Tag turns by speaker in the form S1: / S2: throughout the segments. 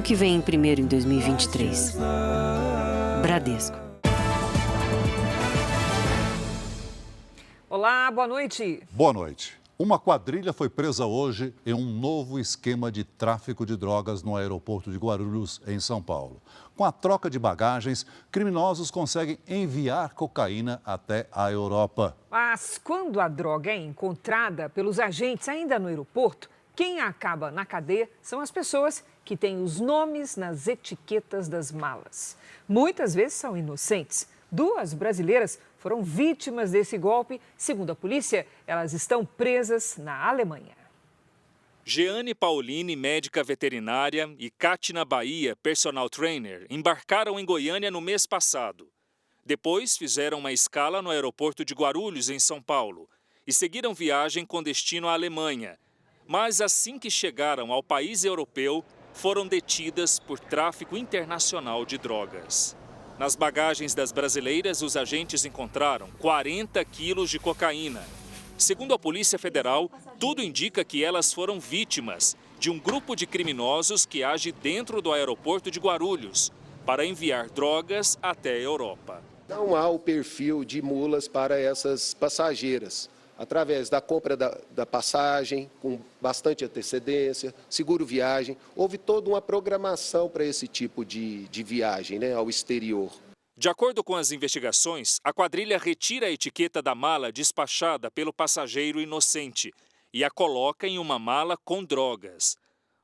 S1: que vem primeiro em 2023. Bradesco.
S2: Olá, boa noite.
S3: Boa noite. Uma quadrilha foi presa hoje em um novo esquema de tráfico de drogas no aeroporto de Guarulhos, em São Paulo. Com a troca de bagagens, criminosos conseguem enviar cocaína até a Europa.
S2: Mas quando a droga é encontrada pelos agentes ainda no aeroporto, quem acaba na cadeia são as pessoas que têm os nomes nas etiquetas das malas. Muitas vezes são inocentes. 2 brasileiras foram vítimas desse golpe. Segundo a polícia, elas estão presas na Alemanha.
S4: Jeane Paulini, médica veterinária, e Kátina Bahia, personal trainer, embarcaram em Goiânia no mês passado. Depois fizeram uma escala no aeroporto de Guarulhos, em São Paulo, e seguiram viagem com destino à Alemanha. Mas assim que chegaram ao país europeu, foram detidas por tráfico internacional de drogas. Nas bagagens das brasileiras, os agentes encontraram 40 quilos de cocaína. Segundo a Polícia Federal, tudo indica que elas foram vítimas de um grupo de criminosos que age dentro do aeroporto de Guarulhos para enviar drogas até a Europa.
S5: Não há o perfil de mulas para essas passageiras. Através da compra da passagem, com bastante antecedência, seguro viagem, houve toda uma programação para esse tipo de viagem, ao exterior.
S4: De acordo com as investigações, a quadrilha retira a etiqueta da mala despachada pelo passageiro inocente e a coloca em uma mala com drogas.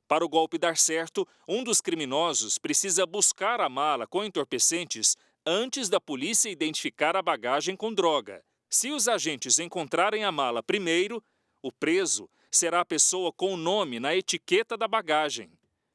S4: Para o golpe dar certo, um dos criminosos precisa buscar a mala com entorpecentes antes da polícia identificar a bagagem com droga. Se os agentes encontrarem a mala primeiro, o preso será a pessoa com o nome na etiqueta da bagagem,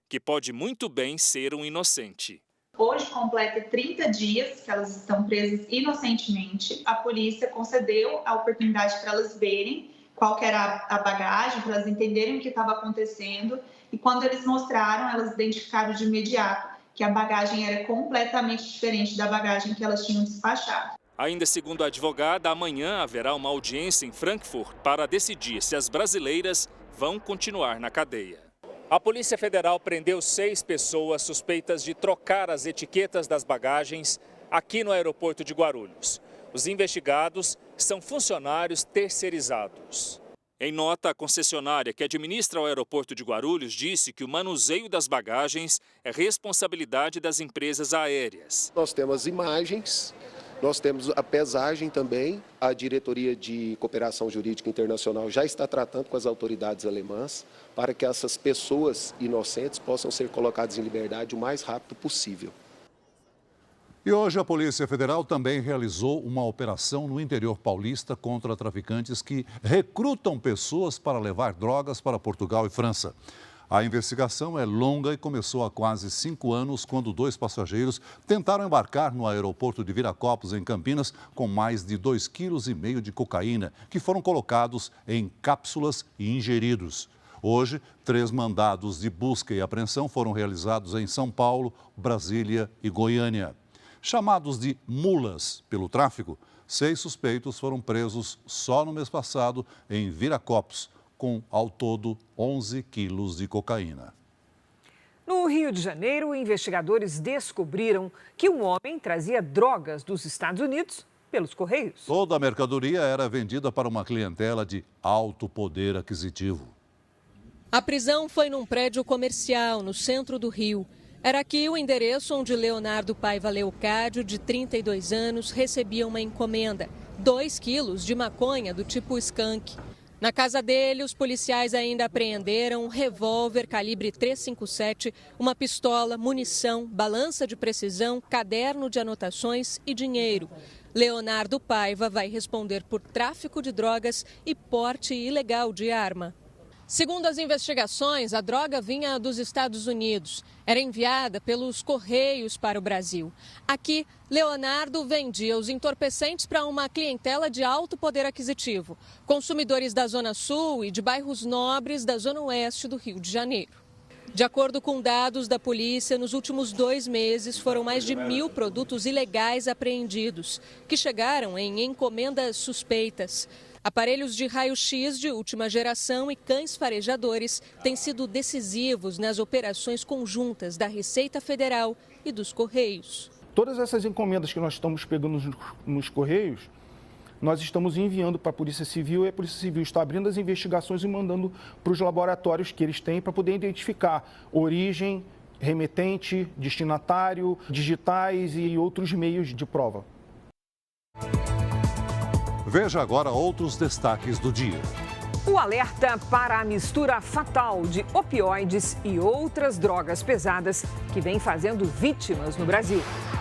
S4: que pode muito bem ser um inocente.
S6: Hoje completa 30 dias que elas estão presas inocentemente. A polícia concedeu a oportunidade para elas verem qual que era a bagagem, para elas entenderem o que estava acontecendo. E quando eles mostraram, elas identificaram de imediato que a bagagem era completamente diferente da bagagem que elas tinham despachado.
S4: Ainda segundo a advogada, amanhã haverá uma audiência em Frankfurt para decidir se as brasileiras vão continuar na cadeia. A Polícia Federal prendeu 6 pessoas suspeitas de trocar as etiquetas das bagagens aqui no aeroporto de Guarulhos. Os investigados são funcionários terceirizados. Em nota, a concessionária que administra o aeroporto de Guarulhos disse que o manuseio das bagagens é responsabilidade das empresas aéreas.
S5: Nós temos imagens. Nós temos a pesagem também, a Diretoria de Cooperação Jurídica Internacional já está tratando com as autoridades alemãs para que essas pessoas inocentes possam ser colocadas em liberdade o mais rápido possível.
S3: E hoje a Polícia Federal também realizou uma operação no interior paulista contra traficantes que recrutam pessoas para levar drogas para Portugal e França. A investigação é longa e começou há quase 5 anos, quando 2 passageiros tentaram embarcar no aeroporto de Viracopos, em Campinas, com mais de 2,5 kg de cocaína, que foram colocados em cápsulas e ingeridos. Hoje, 3 mandados de busca e apreensão foram realizados em São Paulo, Brasília e Goiânia. Chamados de mulas pelo tráfico, 6 suspeitos foram presos só no mês passado em Viracopos, com, ao todo, 11 quilos de cocaína.
S2: No Rio de Janeiro, investigadores descobriram que um homem trazia drogas dos Estados Unidos pelos Correios.
S3: Toda a mercadoria era vendida para uma clientela de alto poder aquisitivo.
S7: A prisão foi num prédio comercial no centro do Rio. Era aqui o endereço onde Leonardo Paiva Leocádio, de 32 anos, recebia uma encomenda: 2 quilos de maconha do tipo skunk. Na casa dele, os policiais ainda apreenderam um revólver calibre .357, uma pistola, munição, balança de precisão, caderno de anotações e dinheiro. Leonardo Paiva vai responder por tráfico de drogas e porte ilegal de arma. Segundo as investigações, a droga vinha dos Estados Unidos. Era enviada pelos Correios para o Brasil. Aqui, Leonardo vendia os entorpecentes para uma clientela de alto poder aquisitivo, consumidores da Zona Sul e de bairros nobres da Zona Oeste do Rio de Janeiro. De acordo com dados da polícia, nos últimos 2 meses foram mais de 1.000 produtos ilegais apreendidos, que chegaram em encomendas suspeitas. Aparelhos de raio-x de última geração e cães farejadores têm sido decisivos nas operações conjuntas da Receita Federal e dos Correios.
S8: Todas essas encomendas que nós estamos pegando nos Correios, nós estamos enviando para a Polícia Civil e a Polícia Civil está abrindo as investigações e mandando para os laboratórios que eles têm para poder identificar origem, remetente, destinatário, digitais e outros meios de prova.
S3: Veja agora outros destaques do dia.
S2: O alerta para a mistura fatal de opioides e outras drogas pesadas que vem fazendo vítimas no Brasil.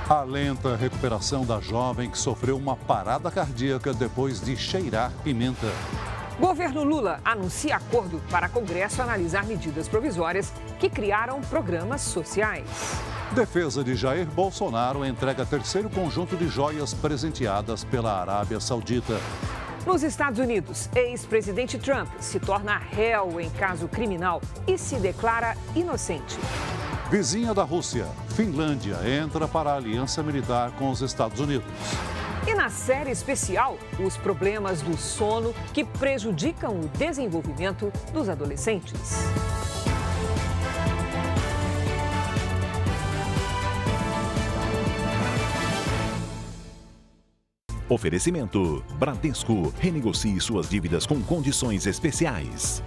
S3: A lenta recuperação da jovem que sofreu uma parada cardíaca depois de cheirar pimenta.
S2: Governo Lula anuncia acordo para Congresso analisar medidas provisórias que criaram programas sociais.
S3: Defesa de Jair Bolsonaro entrega terceiro conjunto de joias presenteadas pela Arábia Saudita.
S2: Nos Estados Unidos, ex-presidente Trump se torna réu em caso criminal e se declara inocente.
S3: Vizinha da Rússia, Finlândia entra para a aliança militar com os Estados Unidos.
S2: E na série especial, os problemas do sono que prejudicam o desenvolvimento dos adolescentes.
S9: Oferecimento: Bradesco. Renegocie suas dívidas com condições especiais.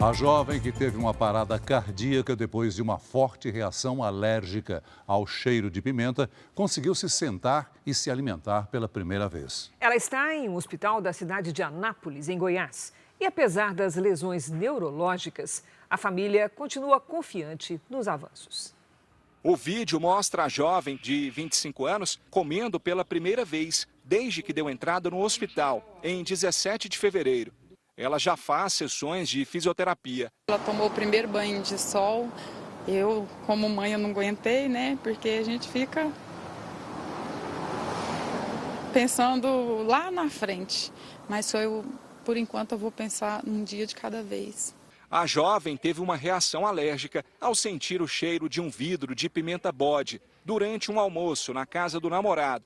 S3: A jovem que teve uma parada cardíaca depois de uma forte reação alérgica ao cheiro de pimenta conseguiu se sentar e se alimentar pela primeira vez.
S2: Ela está em um hospital da cidade de Anápolis, em Goiás. E apesar das lesões neurológicas, a família continua confiante nos avanços.
S10: O vídeo mostra a jovem de 25 anos comendo pela primeira vez desde que deu entrada no hospital, em 17 de fevereiro. Ela já faz sessões de fisioterapia.
S11: Ela tomou o primeiro banho de sol. Eu, como mãe, eu não aguentei, né? Porque a gente fica pensando lá na frente. Mas por enquanto, eu vou pensar um dia de cada vez.
S10: A jovem teve uma reação alérgica ao sentir o cheiro de um vidro de pimenta bode durante um almoço na casa do namorado.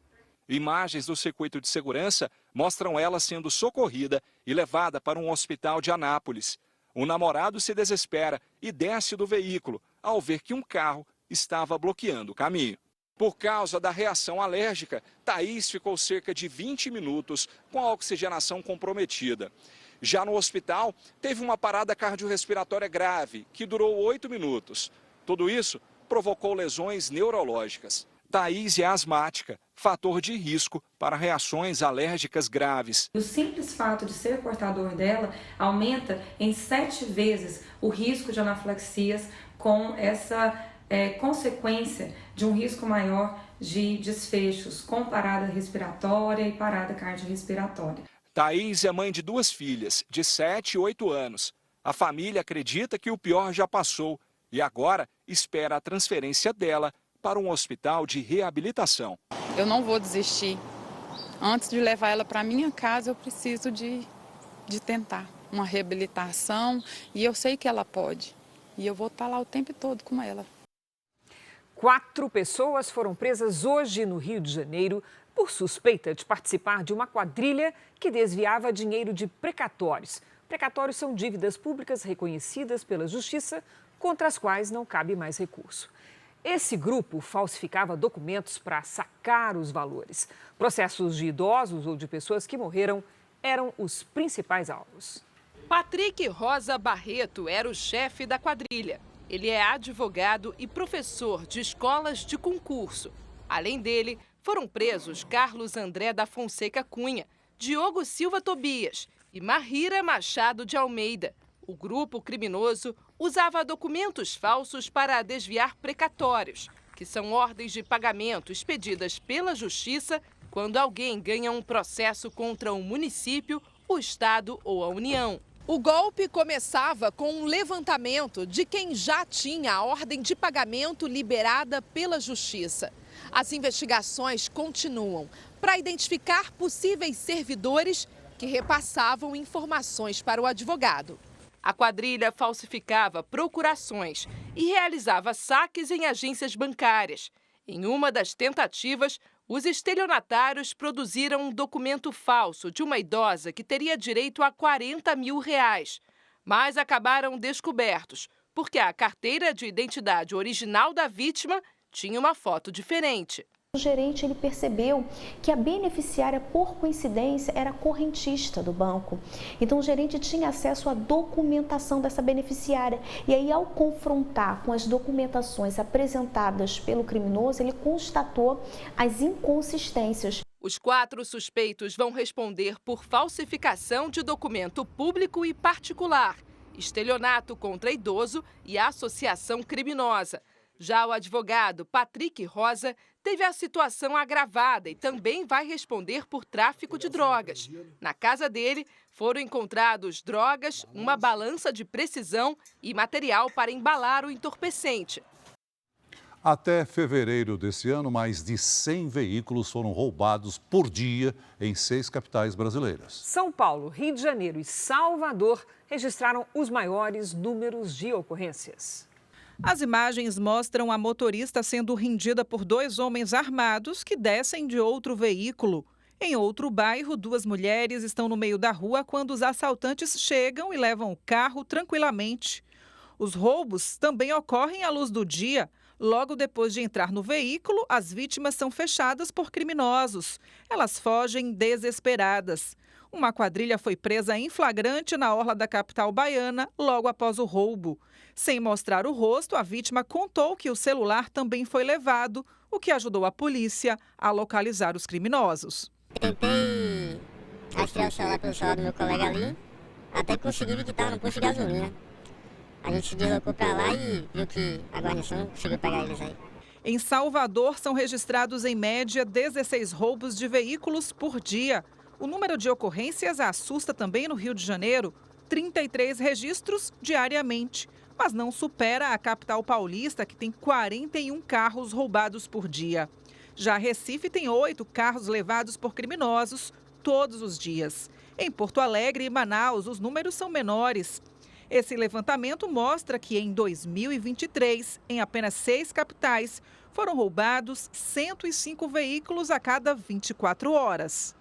S10: Imagens do circuito de segurança mostram ela sendo socorrida e levada para um hospital de Anápolis. O namorado se desespera e desce do veículo ao ver que um carro estava bloqueando o caminho. Por causa da reação alérgica, Thaís ficou cerca de 20 minutos com a oxigenação comprometida. Já no hospital, teve uma parada cardiorrespiratória grave, que durou 8 minutos. Tudo isso provocou lesões neurológicas. Thaís é asmática, fator de risco para reações alérgicas graves.
S12: O simples fato de ser portador dela aumenta em 7 vezes o risco de anafilaxias, com essa consequência de um risco maior de desfechos com parada respiratória e parada cardiorrespiratória.
S10: Thaís é mãe de 2 filhas, de 7 e 8 anos. A família acredita que o pior já passou e agora espera a transferência dela para um hospital de reabilitação.
S11: Eu não vou desistir. Antes de levar ela para minha casa, eu preciso de tentar uma reabilitação e eu sei que ela pode. E eu vou estar lá o tempo todo com ela.
S2: 4 pessoas foram presas hoje no Rio de Janeiro por suspeita de participar de uma quadrilha que desviava dinheiro de precatórios. Precatórios são dívidas públicas reconhecidas pela Justiça, contra as quais não cabe mais recurso. Esse grupo falsificava documentos para sacar os valores. Processos de idosos ou de pessoas que morreram eram os principais alvos.
S13: Patrick Rosa Barreto era o chefe da quadrilha. Ele é advogado e professor de escolas de concurso. Além dele, foram presos Carlos André da Fonseca Cunha, Diogo Silva Tobias e Mahira Machado de Almeida. O grupo criminoso usava documentos falsos para desviar precatórios, que são ordens de pagamento expedidas pela Justiça quando alguém ganha um processo contra um município, o Estado ou a União. O golpe começava com um levantamento de quem já tinha a ordem de pagamento liberada pela Justiça. As investigações continuam para identificar possíveis servidores que repassavam informações para o advogado. A quadrilha falsificava procurações e realizava saques em agências bancárias. Em uma das tentativas, os estelionatários produziram um documento falso de uma idosa que teria direito a R$40 mil, mas acabaram descobertos, porque a carteira de identidade original da vítima tinha uma foto diferente.
S14: O gerente ele percebeu que a beneficiária, por coincidência, era correntista do banco. Então, o gerente tinha acesso à documentação dessa beneficiária. E aí, ao confrontar com as documentações apresentadas pelo criminoso, ele constatou as inconsistências.
S13: Os 4 suspeitos vão responder por falsificação de documento público e particular, estelionato contra idoso e associação criminosa. Já o advogado Patrick Rosa teve a situação agravada e também vai responder por tráfico de drogas. Na casa dele foram encontrados drogas, uma balança de precisão e material para embalar o entorpecente.
S3: Até fevereiro desse ano, mais de 100 veículos foram roubados por dia em 6 capitais brasileiras.
S2: São Paulo, Rio de Janeiro e Salvador registraram os maiores números de ocorrências.
S15: As imagens mostram a motorista sendo rendida por 2 homens armados que descem de outro veículo. Em outro bairro, 2 mulheres estão no meio da rua quando os assaltantes chegam e levam o carro tranquilamente. Os roubos também ocorrem à luz do dia. Logo depois de entrar no veículo, as vítimas são fechadas por criminosos. Elas fogem desesperadas. Uma quadrilha foi presa em flagrante na orla da capital baiana logo após o roubo. Sem mostrar o rosto, a vítima contou que o celular também foi levado, o que ajudou a polícia a localizar os criminosos.
S16: Tentei rastrear o celular pelo celular do meu colega ali, até consegui ver que estava no posto de gasolina. A gente se deslocou para lá e viu que a guarnição conseguiu pegar eles aí.
S15: Em Salvador, são registrados em média 16 roubos de veículos por dia. O número de ocorrências assusta também no Rio de Janeiro, 33 registros diariamente. Mas não supera a capital paulista, que tem 41 carros roubados por dia. Já Recife tem 8 carros levados por criminosos todos os dias. Em Porto Alegre e Manaus, os números são menores. Esse levantamento mostra que em 2023, em apenas 6 capitais, foram roubados 105 veículos a cada 24 horas.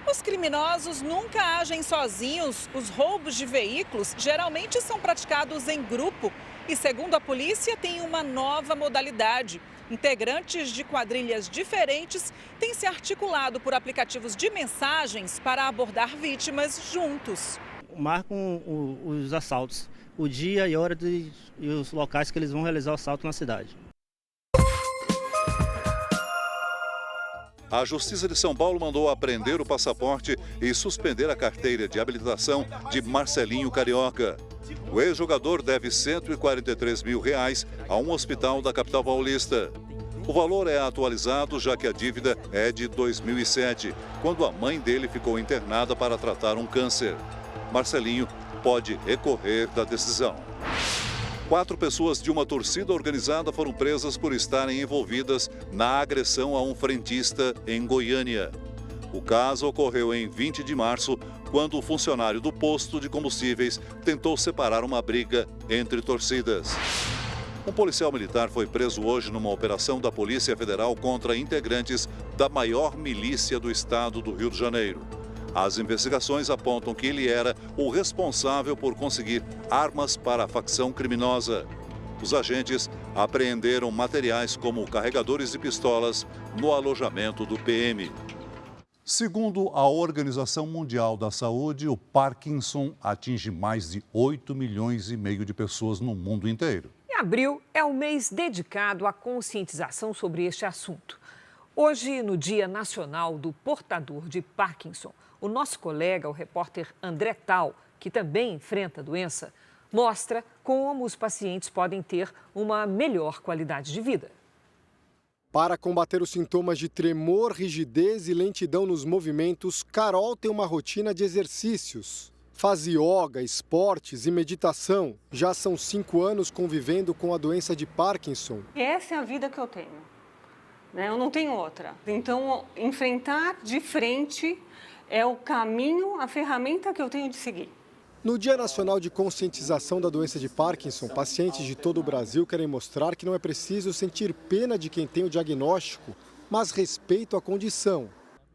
S15: Os criminosos nunca agem sozinhos. Os roubos de veículos geralmente são praticados em grupo e, segundo a polícia, tem uma nova modalidade. Integrantes de quadrilhas diferentes têm se articulado por aplicativos de mensagens para abordar vítimas juntos.
S17: Marcam os assaltos, o dia e a hora e os locais que eles vão realizar o assalto na cidade.
S3: A Justiça de São Paulo mandou apreender o passaporte e suspender a carteira de habilitação de Marcelinho Carioca. O ex-jogador deve R$143 mil a um hospital da capital paulista. O valor é atualizado, já que a dívida é de 2007, quando a mãe dele ficou internada para tratar um câncer. Marcelinho pode recorrer da decisão. 4 pessoas de uma torcida organizada foram presas por estarem envolvidas na agressão a um frentista em Goiânia. O caso ocorreu em 20 de março, quando o funcionário do posto de combustíveis tentou separar uma briga entre torcidas. Um policial militar foi preso hoje numa operação da Polícia Federal contra integrantes da maior milícia do estado do Rio de Janeiro. As investigações apontam que ele era o responsável por conseguir armas para a facção criminosa. Os agentes apreenderam materiais como carregadores de pistolas no alojamento do PM. Segundo a Organização Mundial da Saúde, o Parkinson atinge mais de 8,5 milhões de pessoas no mundo inteiro.
S2: Em abril é o mês dedicado à conscientização sobre este assunto. Hoje, no Dia Nacional do Portador de Parkinson, o nosso colega, o repórter André Tal, que também enfrenta a doença, mostra como os pacientes podem ter uma melhor qualidade de vida.
S18: Para combater os sintomas de tremor, rigidez e lentidão nos movimentos, Carol tem uma rotina de exercícios. Faz yoga, esportes e meditação. Já são 5 anos convivendo com a doença de Parkinson.
S19: Essa é a vida que eu tenho, né? Eu não tenho outra. Então, enfrentar de frente é o caminho, a ferramenta que eu tenho de seguir.
S18: No Dia Nacional de Conscientização da Doença de Parkinson, pacientes de todo o Brasil querem mostrar que não é preciso sentir pena de quem tem o diagnóstico, mas respeito à condição.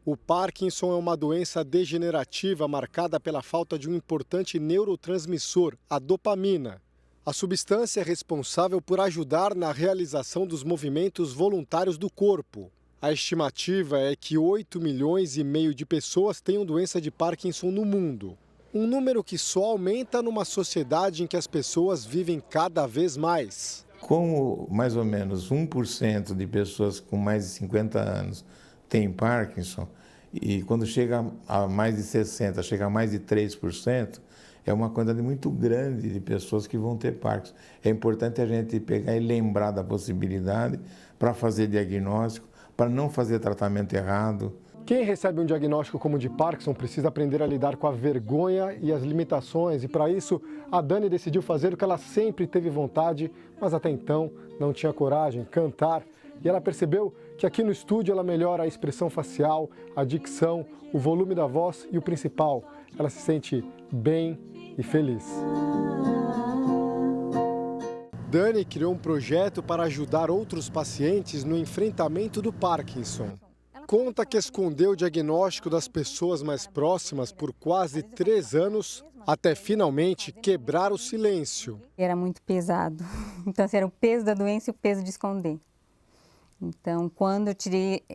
S18: O Parkinson é uma doença degenerativa marcada pela falta de um importante neurotransmissor, a dopamina. A substância é responsável por ajudar na realização dos movimentos voluntários do corpo. A estimativa é que 8,5 milhões de pessoas tenham doença de Parkinson no mundo. Um número que só aumenta numa sociedade em que as pessoas vivem cada vez mais.
S20: Como mais ou menos 1% de pessoas com mais de 50 anos tem Parkinson, e quando chega a mais de 60%, chega a mais de 3%, é uma quantidade muito grande de pessoas que vão ter Parkinson. É importante a gente pegar e lembrar da possibilidade para fazer diagnóstico, para não fazer tratamento errado.
S18: Quem recebe um diagnóstico como o de Parkinson precisa aprender a lidar com a vergonha e as limitações. E para isso, a Dani decidiu fazer o que ela sempre teve vontade, mas até então não tinha coragem, cantar. E ela percebeu que aqui no estúdio ela melhora a expressão facial, a dicção, o volume da voz e o principal, ela se sente bem e feliz. Dani criou um projeto para ajudar outros pacientes no enfrentamento do Parkinson. Conta que escondeu o diagnóstico das pessoas mais próximas por quase 3 anos, até finalmente quebrar o silêncio.
S21: Era muito pesado. Então, era o peso da doença e o peso de esconder. Então, quando eu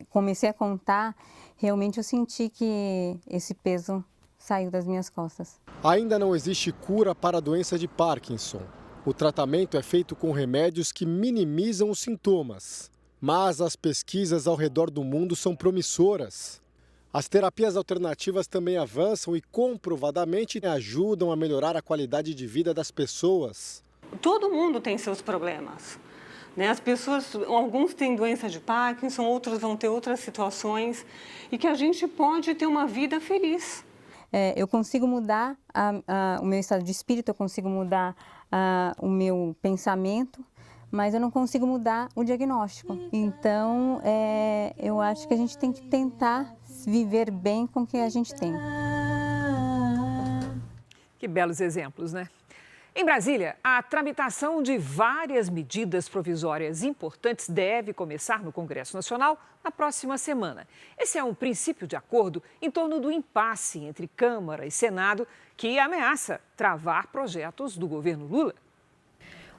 S21: comecei a contar, realmente eu senti que esse peso saiu das minhas costas.
S18: Ainda não existe cura para a doença de Parkinson. O tratamento é feito com remédios que minimizam os sintomas. Mas as pesquisas ao redor do mundo são promissoras. As terapias alternativas também avançam e comprovadamente ajudam a melhorar a qualidade de vida das pessoas.
S19: Todo mundo tem seus problemas. As pessoas, alguns têm doença de Parkinson, outros vão ter outras situações e que a gente pode ter uma vida feliz.
S21: Eu consigo mudar o meu estado de espírito, eu consigo mudar o meu pensamento, mas eu não consigo mudar o diagnóstico. Então, eu acho que a gente tem que tentar viver bem com o que a gente tem.
S2: Que belos exemplos, né? Em Brasília, a tramitação de várias medidas provisórias importantes deve começar no Congresso Nacional na próxima semana. Esse é um princípio de acordo em torno do impasse entre Câmara e Senado que ameaça travar projetos do governo Lula.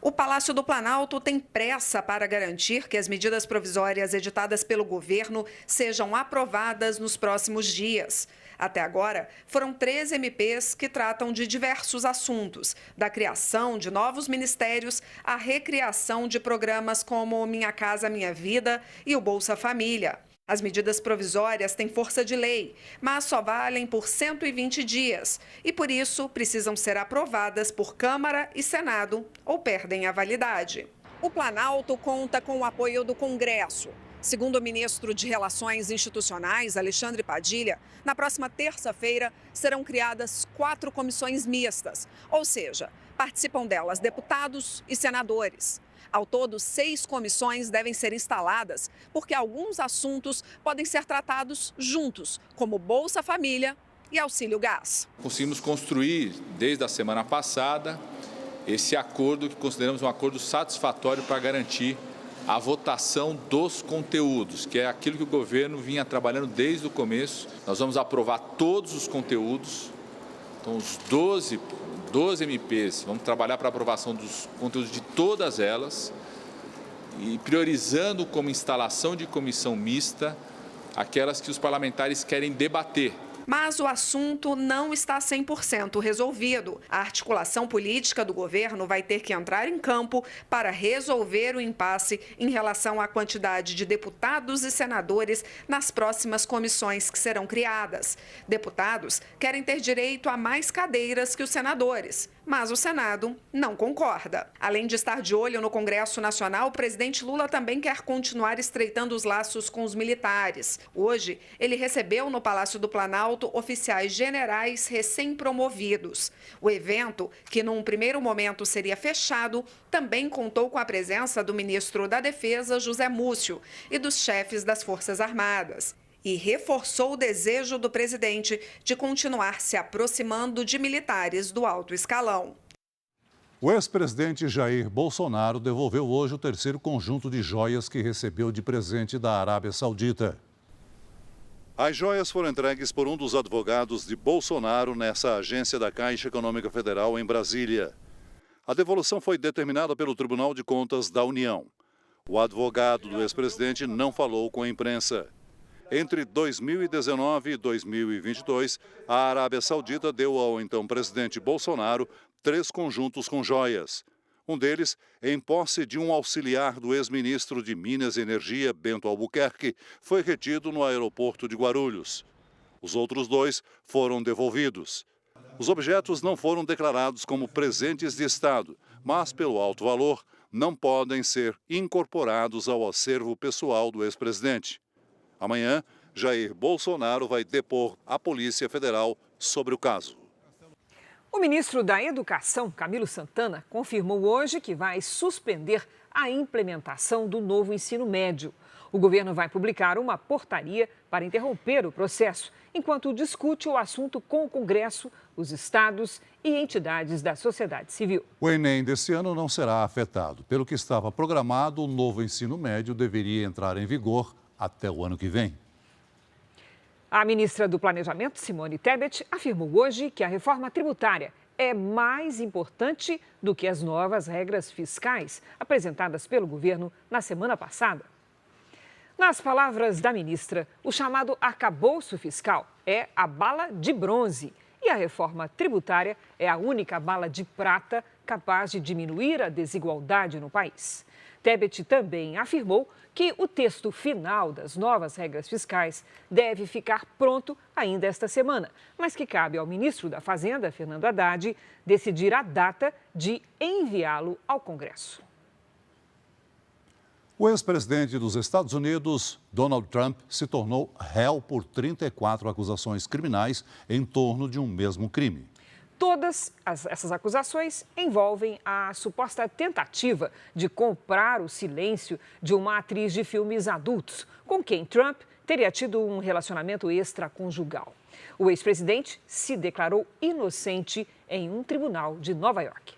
S22: O Palácio do Planalto tem pressa para garantir que as medidas provisórias editadas pelo governo sejam aprovadas nos próximos dias. Até agora, foram 3 MPs que tratam de diversos assuntos, da criação de novos ministérios à recriação de programas como Minha Casa Minha Vida e o Bolsa Família. As medidas provisórias têm força de lei, mas só valem por 120 dias e, por isso, precisam ser aprovadas por Câmara e Senado ou perdem a validade. O Planalto conta com o apoio do Congresso. Segundo o ministro de Relações Institucionais, Alexandre Padilha, na próxima terça-feira serão criadas 4 comissões mistas, ou seja, participam delas deputados e senadores. Ao todo, 6 comissões devem ser instaladas, porque alguns assuntos podem ser tratados juntos, como Bolsa Família e Auxílio Gás.
S23: Conseguimos construir, desde a semana passada, esse acordo que consideramos um acordo satisfatório para garantir a votação dos conteúdos, que é aquilo que o governo vinha trabalhando desde o começo. Nós vamos aprovar todos os conteúdos, então os 12 MPs, vamos trabalhar para a aprovação dos conteúdos de todas elas e priorizando como instalação de comissão mista aquelas que os parlamentares querem debater.
S22: Mas o assunto não está 100% resolvido. A articulação política do governo vai ter que entrar em campo para resolver o impasse em relação à quantidade de deputados e senadores nas próximas comissões que serão criadas. Deputados querem ter direito a mais cadeiras que os senadores, mas o Senado não concorda. Além de estar de olho no Congresso Nacional, o presidente Lula também quer continuar estreitando os laços com os militares. Hoje, ele recebeu no Palácio do Planalto oficiais generais recém-promovidos. O evento, que num primeiro momento seria fechado, também contou com a presença do ministro da Defesa, José Múcio, e dos chefes das Forças Armadas. e reforçou o desejo do presidente de continuar se aproximando de militares do alto escalão.
S3: O ex-presidente Jair Bolsonaro devolveu hoje o terceiro conjunto de joias que recebeu de presente da Arábia Saudita. As joias foram entregues por um dos advogados de Bolsonaro nessa agência da Caixa Econômica Federal em Brasília. A devolução foi determinada pelo Tribunal de Contas da União. O advogado do ex-presidente não falou com a imprensa. Entre 2019 e 2022, a Arábia Saudita deu ao então presidente Bolsonaro 3 conjuntos com joias. Um deles em posse de um auxiliar do ex-ministro de Minas e Energia, Bento Albuquerque, foi retido no aeroporto de Guarulhos. Os outros 2 foram devolvidos. Os objetos não foram declarados como presentes de Estado, mas, pelo alto valor, não podem ser incorporados ao acervo pessoal do ex-presidente. Amanhã, Jair Bolsonaro vai depor à Polícia Federal sobre o caso.
S2: O ministro da Educação, Camilo Santana, confirmou hoje que vai suspender a implementação do novo ensino médio. O governo vai publicar uma portaria para interromper o processo, enquanto discute o assunto com o Congresso, os estados e entidades da sociedade civil.
S3: O Enem desse ano não será afetado. Pelo que estava programado, o novo ensino médio deveria entrar em vigor até o ano que vem.
S2: A ministra do Planejamento, Simone Tebet, afirmou hoje que a reforma tributária é mais importante do que as novas regras fiscais apresentadas pelo governo na semana passada. Nas palavras da ministra, o chamado arcabouço fiscal é a bala de bronze e a reforma tributária é a única bala de prata capaz de diminuir a desigualdade no país. Tebet também afirmou que o texto final das novas regras fiscais deve ficar pronto ainda esta semana, mas que cabe ao ministro da Fazenda, Fernando Haddad, decidir a data de enviá-lo ao Congresso.
S3: O ex-presidente dos Estados Unidos, Donald Trump, se tornou réu por 34 acusações criminais em torno de um mesmo crime.
S2: Todas essas acusações envolvem a suposta tentativa de comprar o silêncio de uma atriz de filmes adultos, com quem Trump teria tido um relacionamento extraconjugal. O ex-presidente se declarou inocente em um tribunal de Nova York.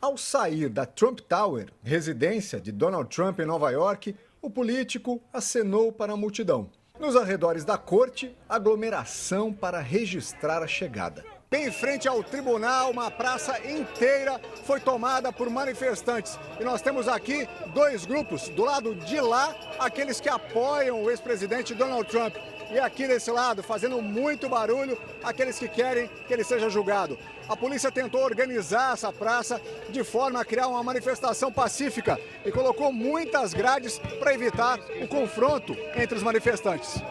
S1: Ao sair da Trump Tower, residência de Donald Trump em Nova York, o político acenou para a multidão. Nos arredores da corte, aglomeração para registrar a chegada. Bem em frente ao tribunal, uma praça inteira foi tomada por manifestantes. E nós temos aqui 2 grupos. Do lado de lá, aqueles que apoiam o ex-presidente Donald Trump. E aqui desse lado, fazendo muito barulho, aqueles que querem que ele seja julgado. A polícia tentou organizar essa praça de forma a criar uma manifestação pacífica e colocou muitas grades para evitar o confronto entre os manifestantes.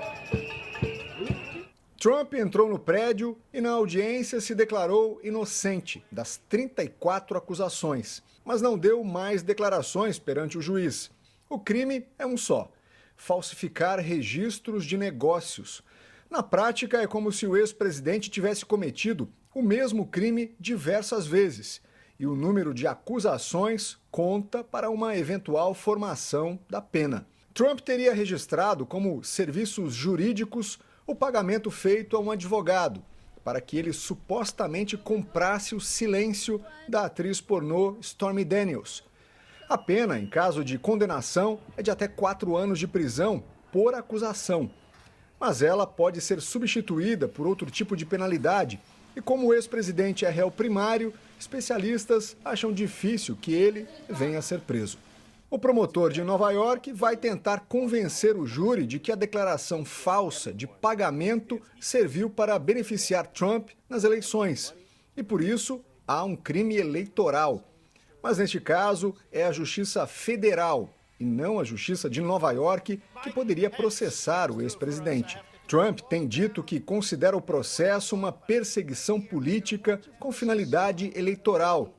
S1: Trump entrou no prédio e na audiência se declarou inocente das 34 acusações, mas não deu mais declarações perante o juiz. O crime é um só: falsificar registros de negócios. Na prática, é como se o ex-presidente tivesse cometido o mesmo crime diversas vezes, e o número de acusações conta para uma eventual formação da pena. Trump teria registrado como serviços jurídicos o pagamento feito a um advogado para que ele supostamente comprasse o silêncio da atriz pornô Stormy Daniels. A pena, em caso de condenação, é de até 4 anos de prisão por acusação. Mas ela pode ser substituída por outro tipo de penalidade. E como o ex-presidente é réu primário, especialistas acham difícil que ele venha a ser preso. O promotor de Nova York vai tentar convencer o júri de que a declaração falsa de pagamento serviu para beneficiar Trump nas eleições. E por isso há um crime eleitoral. Mas neste caso é a Justiça Federal e não a Justiça de Nova York que poderia processar o ex-presidente. Trump tem dito que considera o processo uma perseguição política com finalidade eleitoral.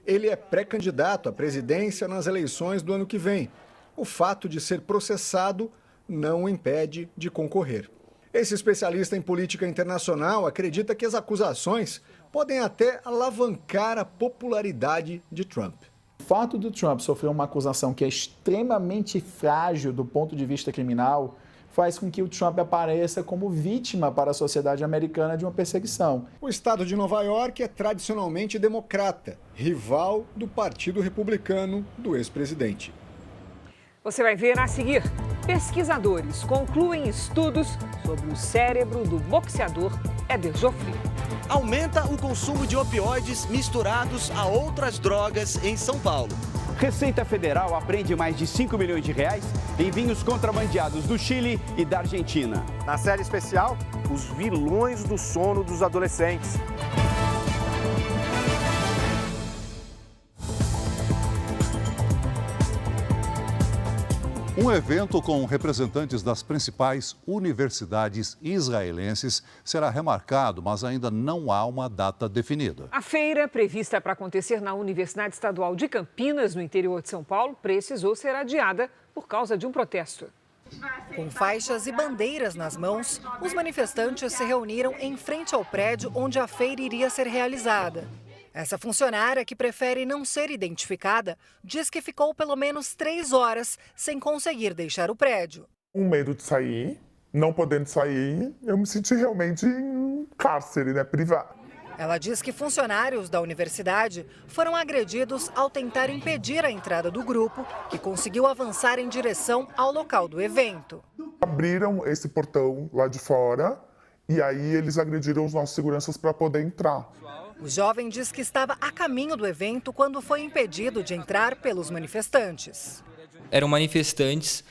S1: Ele é pré-candidato à presidência nas eleições do ano que vem. O fato de ser processado não o impede de concorrer. Esse especialista em política internacional acredita que as acusações podem até alavancar a popularidade de Trump.
S4: O fato do Trump sofrer uma acusação que é extremamente frágil do ponto de vista criminal faz com que o Trump apareça como vítima para a sociedade americana de uma perseguição.
S1: O estado de Nova York é tradicionalmente democrata, rival do Partido Republicano do ex-presidente.
S2: Você vai ver a seguir. Pesquisadores concluem estudos sobre o cérebro do boxeador Éder Joffre.
S5: Aumenta o consumo de opioides misturados a outras drogas em São Paulo.
S6: Receita Federal apreende mais de 5 milhões de reais em vinhos contrabandeados do Chile e da Argentina.
S24: Na série especial, os vilões do sono dos adolescentes.
S3: Um evento com representantes das principais universidades israelenses será remarcado, mas ainda não há uma data definida.
S2: A feira, prevista para acontecer na Universidade Estadual de Campinas, no interior de São Paulo, precisou ser adiada por causa de um protesto.
S25: Com faixas e bandeiras nas mãos, os manifestantes se reuniram em frente ao prédio onde a feira iria ser realizada. Essa funcionária, que prefere não ser identificada, diz que ficou pelo menos 3 horas sem conseguir deixar o prédio.
S26: Um medo de sair, não podendo sair, eu me senti realmente em cárcere, privado.
S25: Ela diz que funcionários da universidade foram agredidos ao tentar impedir a entrada do grupo, que conseguiu avançar em direção ao local do evento.
S26: Abriram esse portão lá de fora e aí eles agrediram os nossos seguranças para poder entrar.
S25: O jovem diz que estava a caminho do evento quando foi impedido de entrar pelos manifestantes.
S27: Eram manifestantes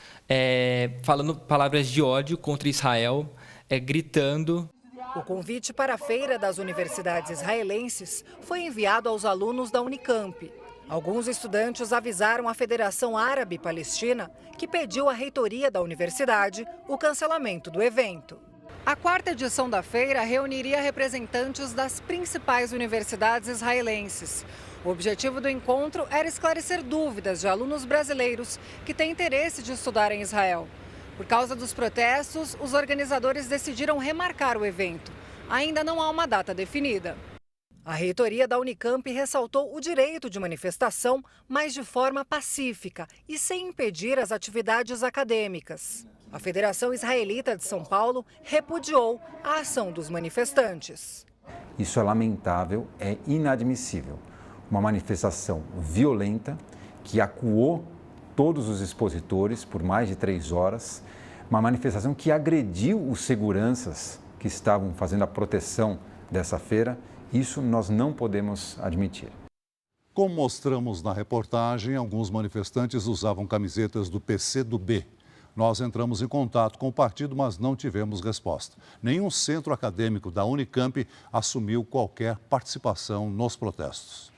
S27: falando palavras de ódio contra Israel, gritando.
S25: O convite para a feira das universidades israelenses foi enviado aos alunos da Unicamp. Alguns estudantes avisaram a Federação Árabe Palestina, que pediu à reitoria da universidade o cancelamento do evento. A 4ª edição da feira reuniria representantes das principais universidades israelenses. O objetivo do encontro era esclarecer dúvidas de alunos brasileiros que têm interesse de estudar em Israel. Por causa dos protestos, os organizadores decidiram remarcar o evento. Ainda não há uma data definida. A reitoria da Unicamp ressaltou o direito de manifestação, mas de forma pacífica e sem impedir as atividades acadêmicas. A Federação Israelita de São Paulo repudiou a ação dos manifestantes.
S28: Isso é lamentável, é inadmissível. Uma manifestação violenta que acuou todos os expositores por mais de 3 horas, uma manifestação que agrediu os seguranças que estavam fazendo a proteção dessa feira. Isso nós não podemos admitir.
S3: Como mostramos na reportagem, alguns manifestantes usavam camisetas do PCdoB. Nós entramos em contato com o partido, mas não tivemos resposta. Nenhum centro acadêmico da Unicamp assumiu qualquer participação nos protestos.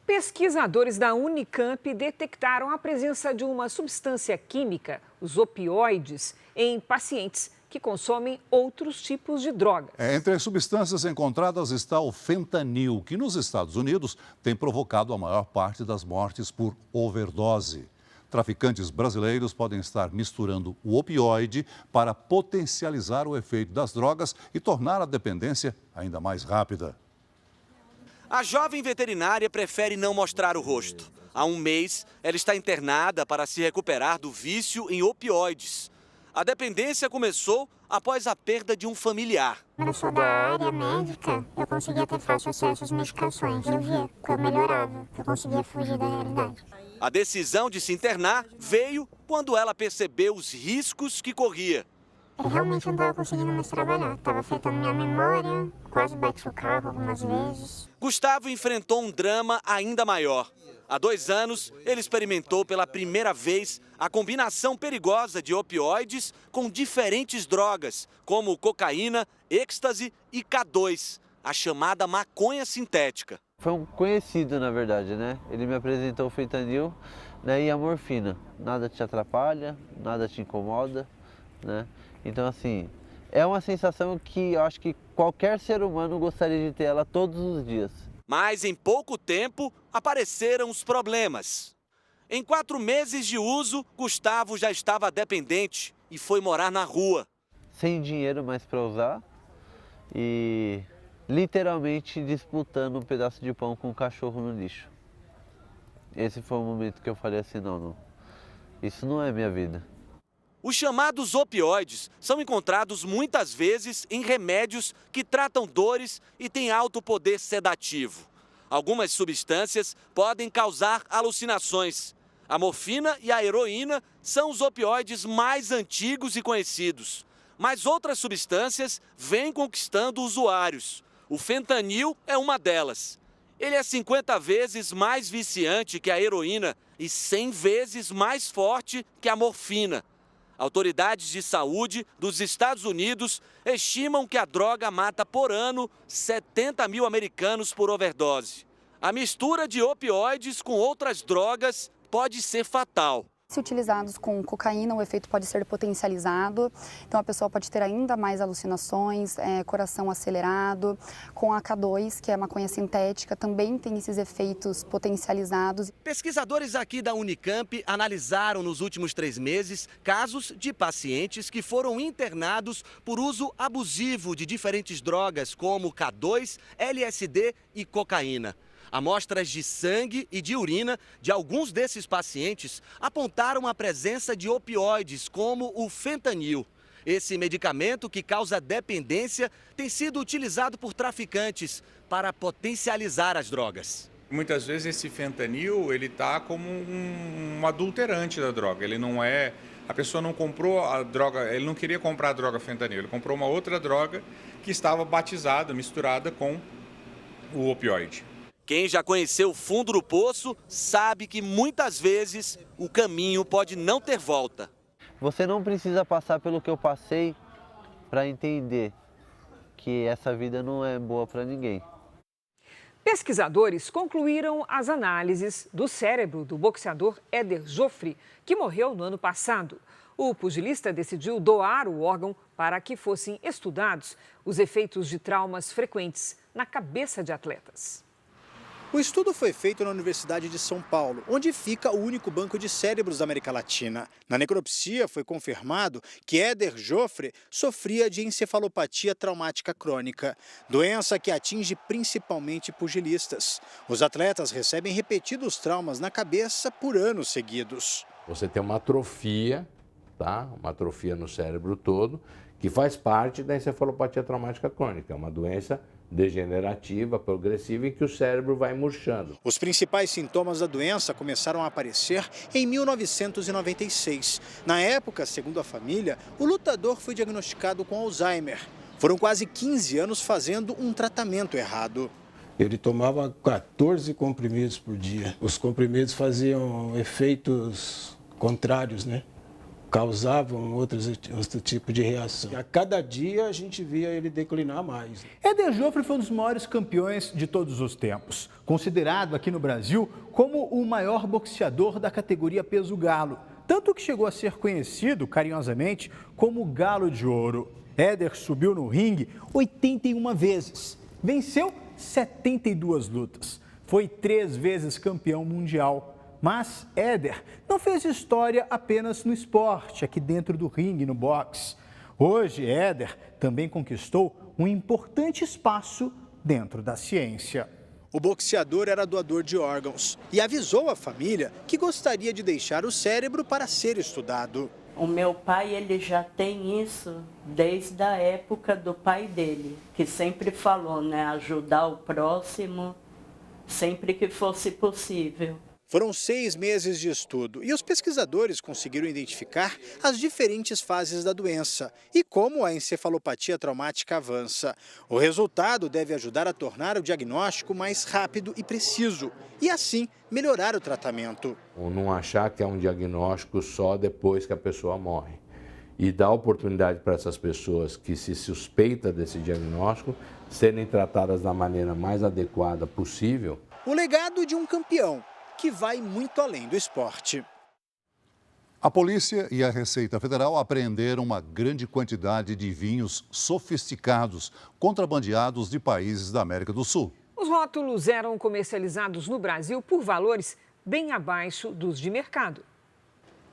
S2: Pesquisadores da Unicamp detectaram a presença de uma substância química, os opioides, em pacientes que consomem outros tipos de drogas.
S3: Entre as substâncias encontradas está o fentanil, que nos Estados Unidos tem provocado a maior parte das mortes por overdose. Traficantes brasileiros podem estar misturando o opioide para potencializar o efeito das drogas e tornar a dependência ainda mais rápida.
S5: A jovem veterinária prefere não mostrar o rosto. Há um mês, ela está internada para se recuperar do vício em opioides. A dependência começou após a perda de um familiar.
S16: Quando eu sou da área médica, eu conseguia ter fácil acesso às medicações. Eu via que eu melhorava, que eu conseguia fugir da realidade.
S5: A decisão de se internar veio quando ela percebeu os riscos que corria.
S16: Eu realmente não estava conseguindo mais trabalhar. Estava afetando minha memória, quase bati o carro algumas vezes.
S5: Gustavo enfrentou um drama ainda maior. Há 2 anos, ele experimentou pela primeira vez a combinação perigosa de opioides com diferentes drogas, como cocaína, êxtase e K2, a chamada maconha sintética.
S29: Foi um conhecido, na verdade, né? Ele me apresentou o fentanil, né, e a morfina. Nada te atrapalha, nada te incomoda, né? Então, assim, é uma sensação que eu acho que qualquer ser humano gostaria de ter ela todos os dias.
S5: Mas em pouco tempo apareceram os problemas. Em 4 meses de uso, Gustavo já estava dependente e foi morar na rua.
S29: Sem dinheiro mais para usar e literalmente disputando um pedaço de pão com um cachorro no lixo. Esse foi o momento que eu falei assim, não, isso não é minha vida.
S5: Os chamados opioides são encontrados muitas vezes em remédios que tratam dores e têm alto poder sedativo. Algumas substâncias podem causar alucinações. A morfina e a heroína são os opioides mais antigos e conhecidos. Mas outras substâncias vêm conquistando usuários. O fentanil é uma delas. Ele é 50 vezes mais viciante que a heroína e 100 vezes mais forte que a morfina. Autoridades de saúde dos Estados Unidos estimam que a droga mata por ano 70 mil americanos por overdose. A mistura de opioides com outras drogas pode ser fatal.
S7: Se utilizados com cocaína, o efeito pode ser potencializado, então a pessoa pode ter ainda mais alucinações, coração acelerado. Com a K2, que é a maconha sintética, também tem esses efeitos potencializados.
S8: Pesquisadores aqui da Unicamp analisaram nos últimos 3 meses casos de pacientes que foram internados por uso abusivo de diferentes drogas como K2, LSD e cocaína. Amostras de sangue e de urina de alguns desses pacientes apontaram a presença de opioides, como o fentanil. Esse medicamento, que causa dependência, tem sido utilizado por traficantes para potencializar as drogas.
S9: Muitas vezes esse fentanil ele está como um adulterante da droga. Ele não é... A pessoa não comprou a droga, ele não queria comprar a droga fentanil, ele comprou uma outra droga que estava batizada, misturada com o opioide.
S5: Quem já conheceu o fundo do poço sabe que muitas vezes o caminho pode não ter volta.
S29: Você não precisa passar pelo que eu passei para entender que essa vida não é boa para ninguém.
S2: Pesquisadores concluíram as análises do cérebro do boxeador Éder Joffre, que morreu no ano passado. O pugilista decidiu doar o órgão para que fossem estudados os efeitos de traumas frequentes na cabeça de atletas.
S10: O estudo foi feito na Universidade de São Paulo, onde fica o único banco de cérebros da América Latina. Na necropsia foi confirmado que Éder Joffre sofria de encefalopatia traumática crônica, doença que atinge principalmente pugilistas. Os atletas recebem repetidos traumas na cabeça por anos seguidos.
S11: Você tem uma atrofia, tá? Uma atrofia no cérebro todo, que faz parte da encefalopatia traumática crônica, é uma doença degenerativa, progressiva, em que o cérebro vai murchando.
S10: Os principais sintomas da doença começaram a aparecer em 1996. Na época, segundo a família, o lutador foi diagnosticado com Alzheimer. Foram quase 15 anos fazendo um tratamento errado.
S12: Ele tomava 14 comprimidos por dia. Os comprimidos faziam efeitos contrários, né? Causavam outro tipo de reação. A cada dia a gente via ele declinar mais.
S13: Éder Joffre foi um dos maiores campeões de todos os tempos, considerado aqui no Brasil como o maior boxeador da categoria peso galo, tanto que chegou a ser conhecido carinhosamente como Galo de Ouro. Éder subiu no ringue 81 vezes, venceu 72 lutas, foi 3 vezes campeão mundial. Mas Éder não fez história apenas no esporte, aqui dentro do ringue, no boxe. Hoje, Éder também conquistou um importante espaço dentro da ciência.
S10: O boxeador era doador de órgãos e avisou a família que gostaria de deixar o cérebro para ser estudado.
S14: O meu pai, ele já tem isso desde a época do pai dele, que sempre falou, né, ajudar o próximo sempre que fosse possível.
S10: Foram 6 meses de estudo e os pesquisadores conseguiram identificar as diferentes fases da doença e como a encefalopatia traumática avança. O resultado deve ajudar a tornar o diagnóstico mais rápido e preciso e, assim, melhorar o tratamento.
S11: Ou não achar que é um diagnóstico só depois que a pessoa morre. E dar oportunidade para essas pessoas que se suspeita desse diagnóstico serem tratadas da maneira mais adequada possível.
S10: O legado de um campeão que vai muito além do esporte.
S3: A polícia e a Receita Federal apreenderam uma grande quantidade de vinhos sofisticados, contrabandeados de países da América do Sul.
S2: Os rótulos eram comercializados no Brasil por valores bem abaixo dos de mercado.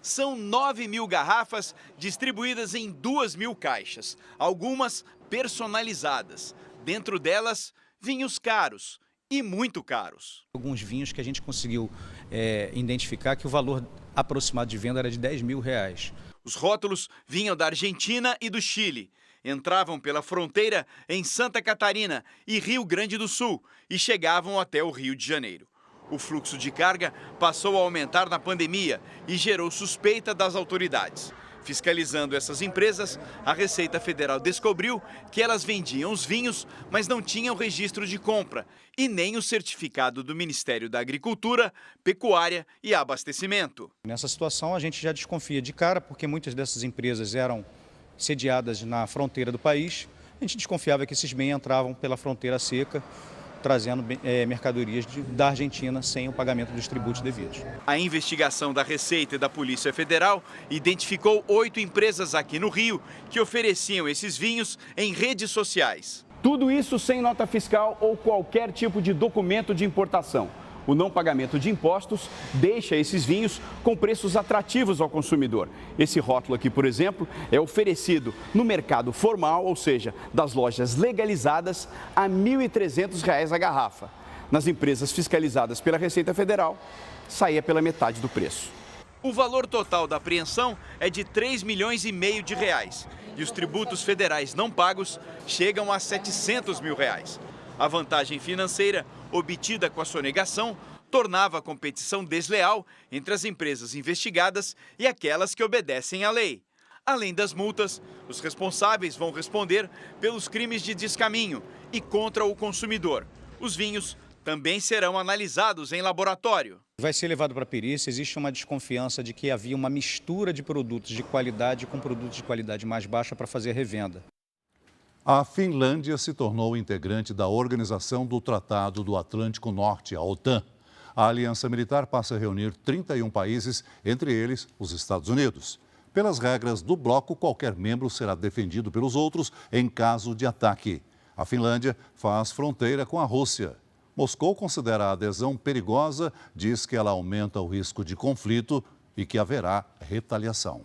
S6: São 9.000 garrafas distribuídas em 2.000 caixas, algumas personalizadas. Dentro delas, vinhos caros e muito caros.
S15: Alguns vinhos que a gente conseguiu identificar que o valor aproximado de venda era de R$10 mil.
S4: Os rótulos vinham da Argentina e do Chile. Entravam pela fronteira em Santa Catarina e Rio Grande do Sul e chegavam até o Rio de Janeiro. O fluxo de carga passou a aumentar na pandemia e gerou suspeita das autoridades. Fiscalizando essas empresas, a Receita Federal descobriu que elas vendiam os vinhos, mas não tinham registro de compra e nem o certificado do Ministério da Agricultura, Pecuária e Abastecimento.
S15: Nessa situação, a gente já desconfia de cara, porque muitas dessas empresas eram sediadas na fronteira do país. A gente desconfiava que esses bens entravam pela fronteira seca, trazendo mercadorias da Argentina sem o pagamento dos tributos devidos.
S4: A investigação da Receita e da Polícia Federal identificou 8 empresas aqui no Rio que ofereciam esses vinhos em redes sociais.
S6: Tudo isso sem nota fiscal ou qualquer tipo de documento de importação. O não pagamento de impostos deixa esses vinhos com preços atrativos ao consumidor. Esse rótulo aqui, por exemplo, é oferecido no mercado formal, ou seja, das lojas legalizadas, a R$ 1.300 a garrafa. Nas empresas fiscalizadas pela Receita Federal, saía pela metade do preço.
S4: O valor total da apreensão é de 3,5 milhões de reais e os tributos federais não pagos chegam a R$ 700 mil. A vantagem financeira obtida com a sonegação tornava a competição desleal entre as empresas investigadas e aquelas que obedecem à lei. Além das multas, os responsáveis vão responder pelos crimes de descaminho e contra o consumidor. Os vinhos também serão analisados em laboratório.
S15: Vai ser levado para a perícia. Existe uma desconfiança de que havia uma mistura de produtos de qualidade com produtos de qualidade mais baixa para fazer a revenda.
S3: A Finlândia se tornou integrante da Organização do Tratado do Atlântico Norte, a OTAN. A aliança militar passa a reunir 31 países, entre eles os Estados Unidos. Pelas regras do bloco, qualquer membro será defendido pelos outros em caso de ataque. A Finlândia faz fronteira com a Rússia. Moscou considera a adesão perigosa, diz que ela aumenta o risco de conflito e que haverá retaliação.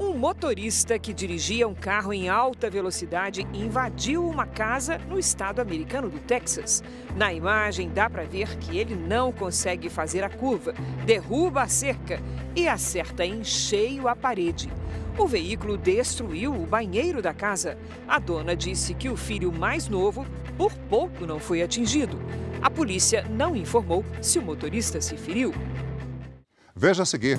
S2: Um motorista que dirigia um carro em alta velocidade invadiu uma casa no estado americano do Texas. Na imagem dá para ver que ele não consegue fazer a curva, derruba a cerca e acerta em cheio a parede. O veículo destruiu o banheiro da casa. A dona disse que o filho mais novo por pouco não foi atingido. A polícia não informou se o motorista se feriu.
S3: Veja a seguir.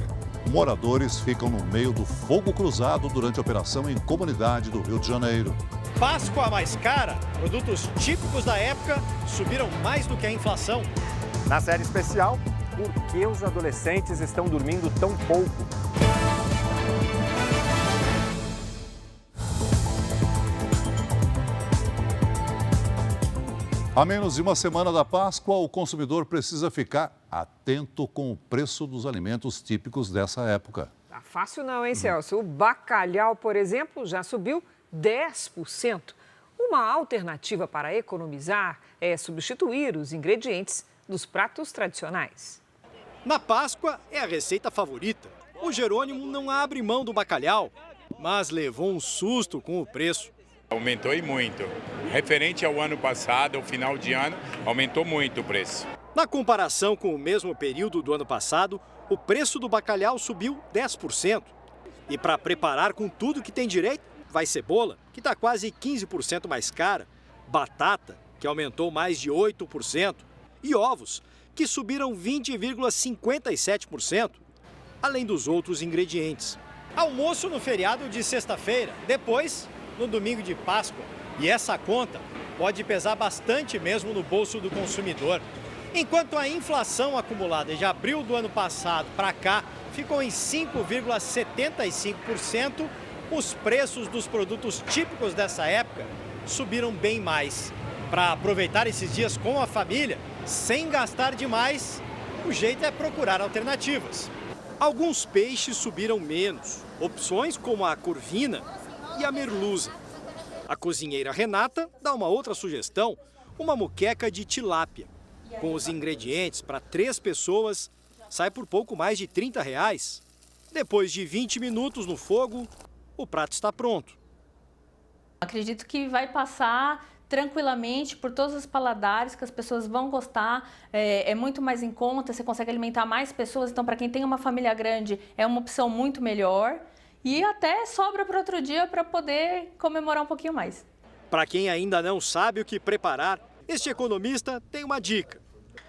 S3: Moradores ficam no meio do fogo cruzado durante a operação em comunidade do Rio de Janeiro.
S10: Páscoa mais cara, produtos típicos da época subiram mais do que a inflação.
S17: Na série especial, por que os adolescentes estão dormindo tão pouco?
S3: A menos de uma semana da Páscoa, o consumidor precisa ficar atento com o preço dos alimentos típicos dessa época.
S2: Tá fácil não, hein, Celso? O bacalhau, por exemplo, já subiu 10%. Uma alternativa para economizar é substituir os ingredientes dos pratos tradicionais.
S10: Na Páscoa é a receita favorita. O Jerônimo não abre mão do bacalhau, mas levou um susto com o preço.
S18: Aumentou e muito. Referente ao ano passado, ao final de ano, aumentou muito o preço.
S10: Na comparação com o mesmo período do ano passado, o preço do bacalhau subiu 10%. E para preparar com tudo que tem direito, vai cebola, que está quase 15% mais cara, batata, que aumentou mais de 8%, e ovos, que subiram 20,57%, além dos outros ingredientes. Almoço no feriado de sexta-feira, depois no domingo de Páscoa. E essa conta pode pesar bastante mesmo no bolso do consumidor. Enquanto a inflação acumulada de abril do ano passado para cá ficou em 5,75%, os preços dos produtos típicos dessa época subiram bem mais. Para aproveitar esses dias com a família, sem gastar demais, o jeito é procurar alternativas. Alguns peixes subiram menos, opções como a corvina e a merluza. A cozinheira Renata dá uma outra sugestão, uma moqueca de tilápia. Com os ingredientes para 3 pessoas, sai por pouco mais de R$30. Depois de 20 minutos no fogo, o prato está pronto.
S19: Acredito que vai passar
S1: tranquilamente por todos os paladares, que as pessoas vão gostar, é muito mais em conta, você consegue alimentar mais pessoas, então para quem tem uma família grande é uma opção muito melhor e até sobra para outro dia para poder comemorar um pouquinho mais.
S19: Para quem ainda não sabe o que preparar, este economista tem uma dica.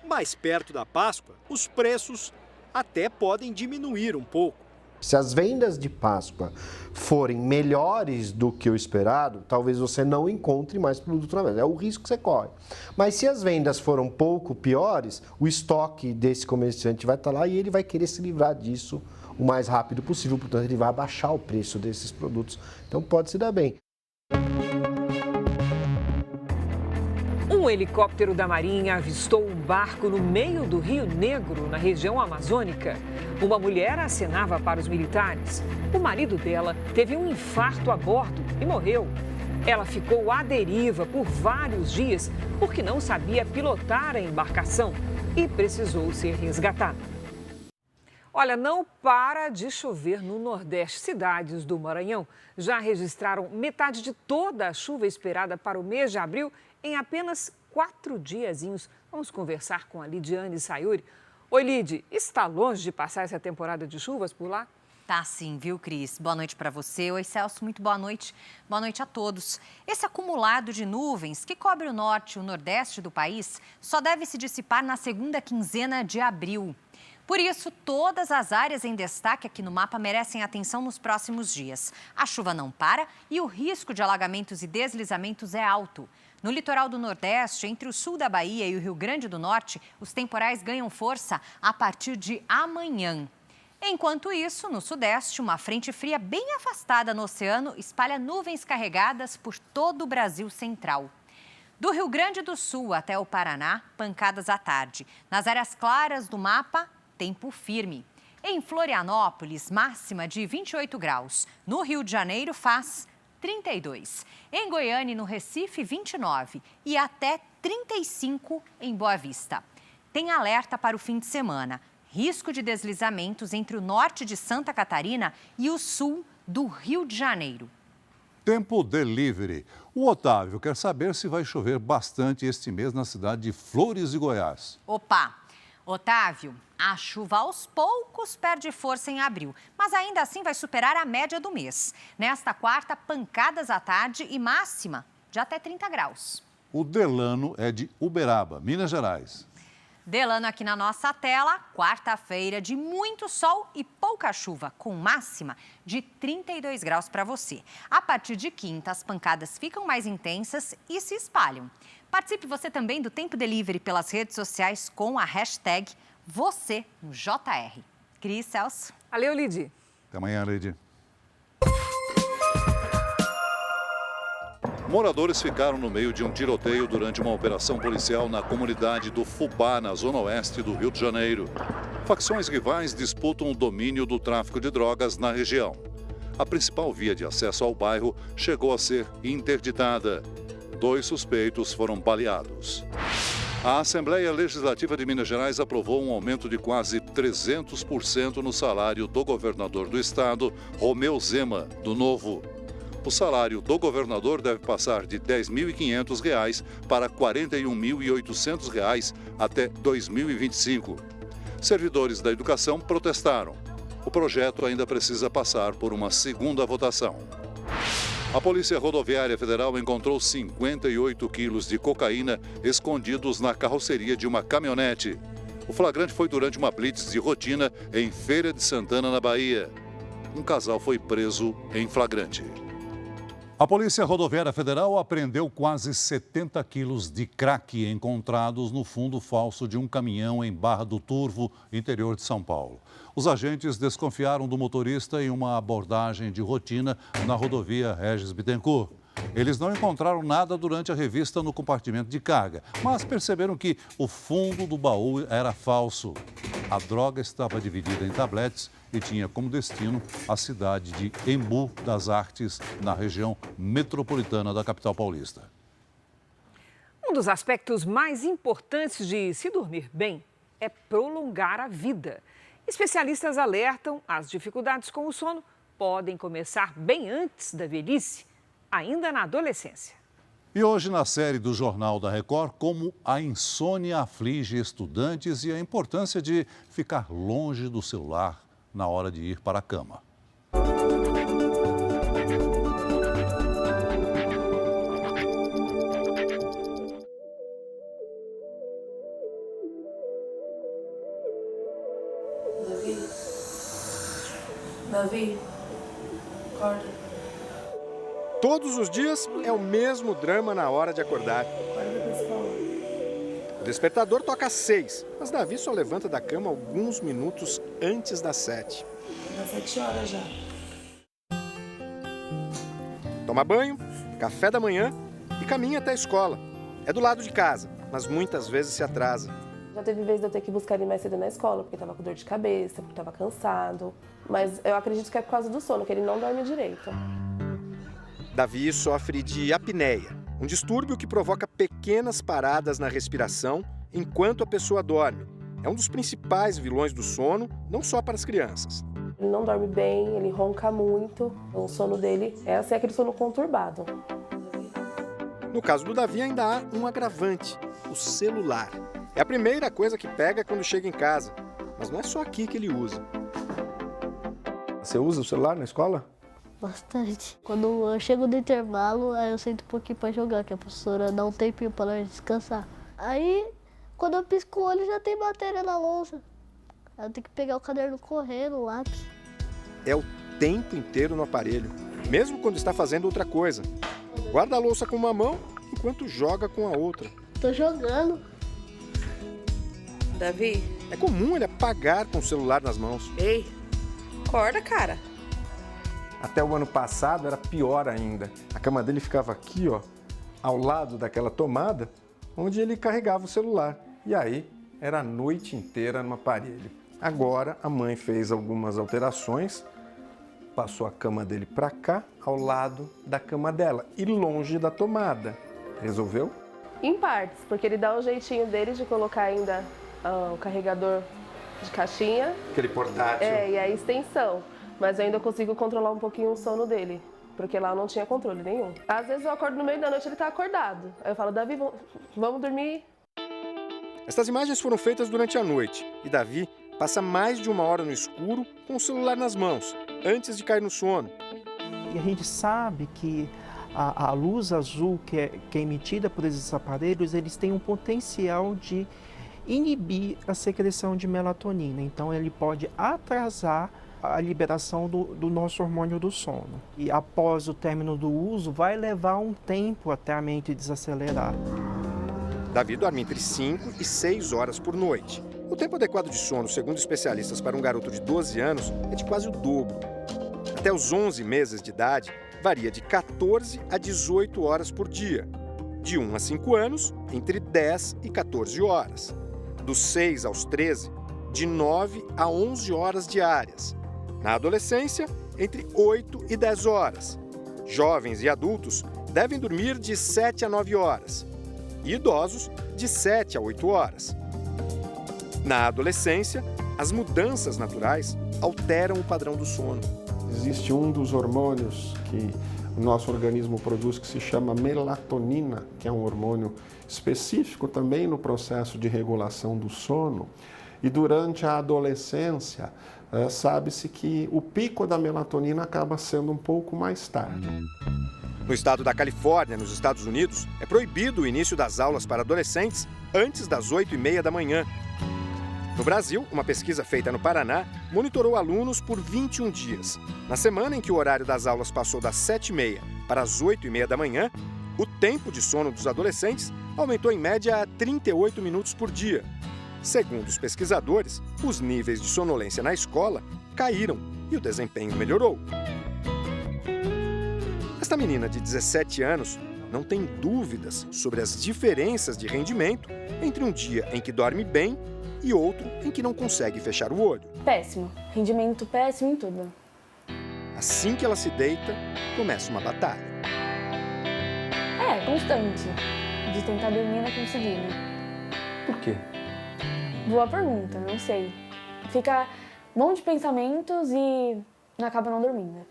S19: Mais perto da Páscoa, os preços até podem diminuir um pouco.
S20: Se as vendas de Páscoa forem melhores do que o esperado, talvez você não encontre mais produto na mesa. É o risco que você corre. Mas se as vendas foram um pouco piores, o estoque desse comerciante vai estar lá e ele vai querer se livrar disso o mais rápido possível. Portanto, ele vai abaixar o preço desses produtos. Então, pode se dar bem.
S2: Um helicóptero da Marinha avistou um barco no meio do Rio Negro, na região amazônica. Uma mulher acenava para os militares. O marido dela teve um infarto a bordo e morreu. Ela ficou à deriva por vários dias porque não sabia pilotar a embarcação e precisou ser resgatada. Olha, não para de chover no Nordeste. Cidades do Maranhão já registraram metade de toda a chuva esperada para o mês de abril em apenas 4 diazinhos. Vamos conversar com a Lidiane Sayuri. Oi, Lid, está longe de passar essa temporada de chuvas por lá?
S21: Tá sim, viu, Cris? Boa noite para você. Oi, Celso, muito boa noite. Boa noite a todos. Esse acumulado de nuvens que cobre o norte e o nordeste do país só deve se dissipar na segunda quinzena de abril. Por isso, todas as áreas em destaque aqui no mapa merecem atenção nos próximos dias. A chuva não para e o risco de alagamentos e deslizamentos é alto. No litoral do Nordeste, entre o sul da Bahia e o Rio Grande do Norte, os temporais ganham força a partir de amanhã. Enquanto isso, no Sudeste, uma frente fria bem afastada no oceano espalha nuvens carregadas por todo o Brasil central. Do Rio Grande do Sul até o Paraná, pancadas à tarde. Nas áreas claras do mapa, tempo firme. Em Florianópolis, máxima de 28 graus. No Rio de Janeiro, faz 32. Em Goiânia e no Recife, 29. E até 35 em Boa Vista. Tem alerta para o fim de semana. Risco de deslizamentos entre o norte de Santa Catarina e o sul do Rio de Janeiro.
S3: Tempo Delivery. O Otávio quer saber se vai chover bastante este mês na cidade de Flores de Goiás.
S21: Opa! Otávio, a chuva aos poucos perde força em abril, mas ainda assim vai superar a média do mês. Nesta quarta, pancadas à tarde e máxima de até 30 graus.
S3: O Delano é de Uberaba, Minas Gerais.
S21: Delano aqui na nossa tela, quarta-feira de muito sol e pouca chuva, com máxima de 32 graus para você. A partir de quinta, as pancadas ficam mais intensas e se espalham. Participe você também do Tempo Delivery pelas redes sociais com a hashtag #VocêNoJR. Cris, Celso.
S2: Valeu, Lidi.
S3: Até amanhã, Lidi. Moradores ficaram no meio de um tiroteio durante uma operação policial na comunidade do Fubá, na zona oeste do Rio de Janeiro. Facções rivais disputam o domínio do tráfico de drogas na região. A principal via de acesso ao bairro chegou a ser interditada. 2 suspeitos foram baleados. A Assembleia Legislativa de Minas Gerais aprovou um aumento de quase 300% no salário do governador do estado, Romeu Zema, do Novo. O salário do governador deve passar de R$ 10.500 para R$ 41.800 até 2025. Servidores da educação protestaram. O projeto ainda precisa passar por uma segunda votação. A Polícia Rodoviária Federal encontrou 58 quilos de cocaína escondidos na carroceria de uma caminhonete. O flagrante foi durante uma blitz de rotina em Feira de Santana, na Bahia. Um casal foi preso em flagrante. A Polícia Rodoviária Federal apreendeu quase 70 quilos de crack encontrados no fundo falso de um caminhão em Barra do Turvo, interior de São Paulo. Os agentes desconfiaram do motorista em uma abordagem de rotina na rodovia Regis Bittencourt. Eles não encontraram nada durante a revista no compartimento de carga, mas perceberam que o fundo do baú era falso. A droga estava dividida em tabletes e tinha como destino a cidade de Embu das Artes, na região metropolitana da capital paulista.
S2: Um dos aspectos mais importantes de se dormir bem é prolongar a vida. Especialistas alertam, as dificuldades com o sono podem começar bem antes da velhice, ainda na adolescência.
S3: E hoje, na série do Jornal da Record, como a insônia aflige estudantes e a importância de ficar longe do celular na hora de ir para a cama.
S7: Davi, acorda.
S17: Todos os dias é o mesmo drama na hora de acordar. O despertador toca às 6, mas Davi só levanta da cama alguns minutos antes das 7.
S7: Das 7 horas já.
S17: Toma banho, café da manhã e caminha até a escola. É do lado de casa, mas muitas vezes se atrasa.
S7: Já teve vezes de eu ter que buscar ele mais cedo na escola, porque estava com dor de cabeça, porque estava cansado. Mas eu acredito que é por causa do sono, que ele não dorme direito.
S17: Davi sofre de apneia, um distúrbio que provoca pequenas paradas na respiração enquanto a pessoa dorme. É um dos principais vilões do sono, não só para as crianças.
S7: Ele não dorme bem, ele ronca muito. O sono dele é assim, aquele sono conturbado.
S17: No caso do Davi, ainda há um agravante, o celular. É a primeira coisa que pega quando chega em casa, mas não é só aqui que ele usa. Você usa o celular na escola?
S16: Bastante. Quando eu chego no intervalo, aí eu sento um pouquinho pra jogar, que a professora dá um tempinho pra nós descansar. Aí, quando eu pisco o olho, já tem matéria na lousa. Aí eu tenho que pegar o caderno correndo, o lápis.
S17: É o tempo inteiro no aparelho, mesmo quando está fazendo outra coisa. Guarda a louça com uma mão, enquanto joga com a outra.
S16: Tô jogando.
S7: Davi?
S17: É comum ele apagar com o celular nas mãos.
S7: Ei, acorda, cara.
S17: Até o ano passado era pior ainda. A cama dele ficava aqui, ó, ao lado daquela tomada, onde ele carregava o celular. E aí, era a noite inteira no aparelho. Agora, a mãe fez algumas alterações, passou a cama dele para cá, ao lado da cama dela e longe da tomada. Resolveu?
S7: Em partes, porque ele dá um jeitinho dele de colocar ainda o carregador de caixinha.
S17: Aquele portátil.
S7: E a extensão. Mas eu ainda consigo controlar um pouquinho o sono dele, porque lá eu não tinha controle nenhum. Às vezes eu acordo no meio da noite e ele tá acordado. Aí eu falo, Davi, vamos dormir?
S17: Estas imagens foram feitas durante a noite e Davi passa mais de 1 hora no escuro com o celular nas mãos, antes de cair no sono.
S22: E a gente sabe que a luz azul que é emitida por esses aparelhos, eles têm um potencial de inibir a secreção de melatonina. Então ele pode atrasar a liberação do nosso hormônio do sono. E após o término do uso, vai levar um tempo até a mente desacelerar.
S17: Davi dorme entre 5 e 6 horas por noite. O tempo adequado de sono, segundo especialistas, para um garoto de 12 anos é de quase o dobro. Até os 11 meses de idade, varia de 14 a 18 horas por dia. De 1 a 5 anos, entre 10 e 14 horas. Dos 6 aos 13, de 9 a 11 horas diárias. Na adolescência, entre 8 e 10 horas. Jovens e adultos devem dormir de 7 a 9 horas. E idosos, de 7 a 8 horas. Na adolescência, as mudanças naturais alteram o padrão do sono.
S23: Existe um dos hormônios que o nosso organismo produz que se chama melatonina, que é um hormônio específico também no processo de regulação do sono. E durante a adolescência, sabe-se que o pico da melatonina acaba sendo um pouco mais tarde.
S17: No estado da Califórnia, nos Estados Unidos, é proibido o início das aulas para adolescentes antes das 8h30 da manhã. No Brasil, uma pesquisa feita no Paraná monitorou alunos por 21 dias. Na semana em que o horário das aulas passou das 7h30 para as 8h30 da manhã, o tempo de sono dos adolescentes aumentou em média a 38 minutos por dia. Segundo os pesquisadores, os níveis de sonolência na escola caíram e o desempenho melhorou. Esta menina de 17 anos não tem dúvidas sobre as diferenças de rendimento entre um dia em que dorme bem e outro em que não consegue fechar o olho.
S7: Péssimo. Rendimento péssimo em tudo.
S17: Assim que ela se deita, começa uma batalha.
S7: Constante. De tentar dormir e não conseguir, né?
S17: Por quê?
S7: Boa pergunta, não sei. Fica um monte de pensamentos e acaba não dormindo.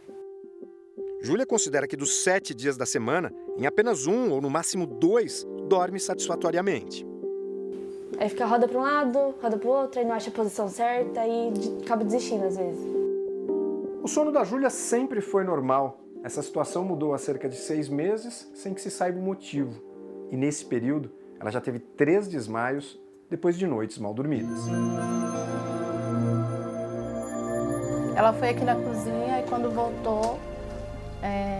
S17: Júlia considera que dos 7 dias da semana, em apenas 1 ou no máximo 2, dorme satisfatoriamente.
S5: Aí fica roda para um lado, roda para o outro, aí não acha a posição certa e acaba desistindo às vezes.
S23: O sono da Júlia sempre foi normal. Essa situação mudou há cerca de 6 meses, sem que se saiba o motivo. E nesse período, ela já teve 3 desmaios depois de noites mal dormidas.
S8: Ela foi aqui na cozinha e quando voltou,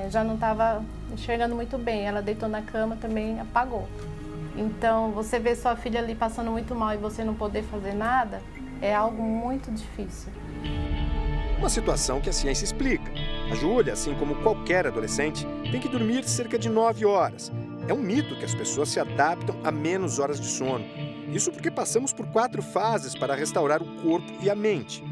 S8: já não estava enxergando muito bem. Ela deitou na cama, também apagou. Então, você ver sua filha ali passando muito mal e você não poder fazer nada, é algo muito difícil.
S17: Uma situação que a ciência explica. A Júlia, assim como qualquer adolescente, tem que dormir cerca de 9 horas. É um mito que as pessoas se adaptam a menos horas de sono. Isso porque passamos por 4 fases para restaurar o corpo e a mente.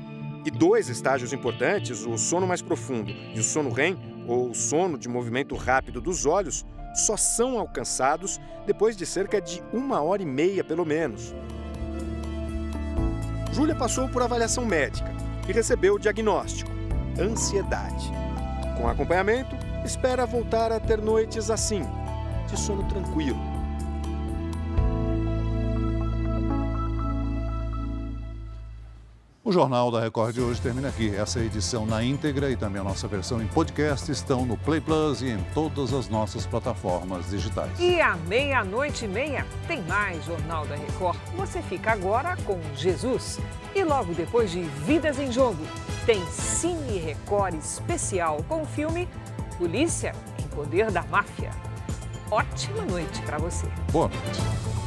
S17: E 2 estágios importantes, o sono mais profundo e o sono REM, ou o sono de movimento rápido dos olhos, só são alcançados depois de cerca de 1h30, pelo menos. Júlia passou por avaliação médica e recebeu o diagnóstico: ansiedade. Com acompanhamento, espera voltar a ter noites assim, de sono tranquilo.
S3: O Jornal da Record de hoje termina aqui. Essa edição na íntegra e também a nossa versão em podcast estão no Play Plus e em todas as nossas plataformas digitais.
S2: E à 00:30 tem mais Jornal da Record. Você fica agora com Jesus. E logo depois de Vidas em Jogo, tem Cine Record especial com o filme Polícia em Poder da Máfia. Ótima noite para você.
S3: Boa noite.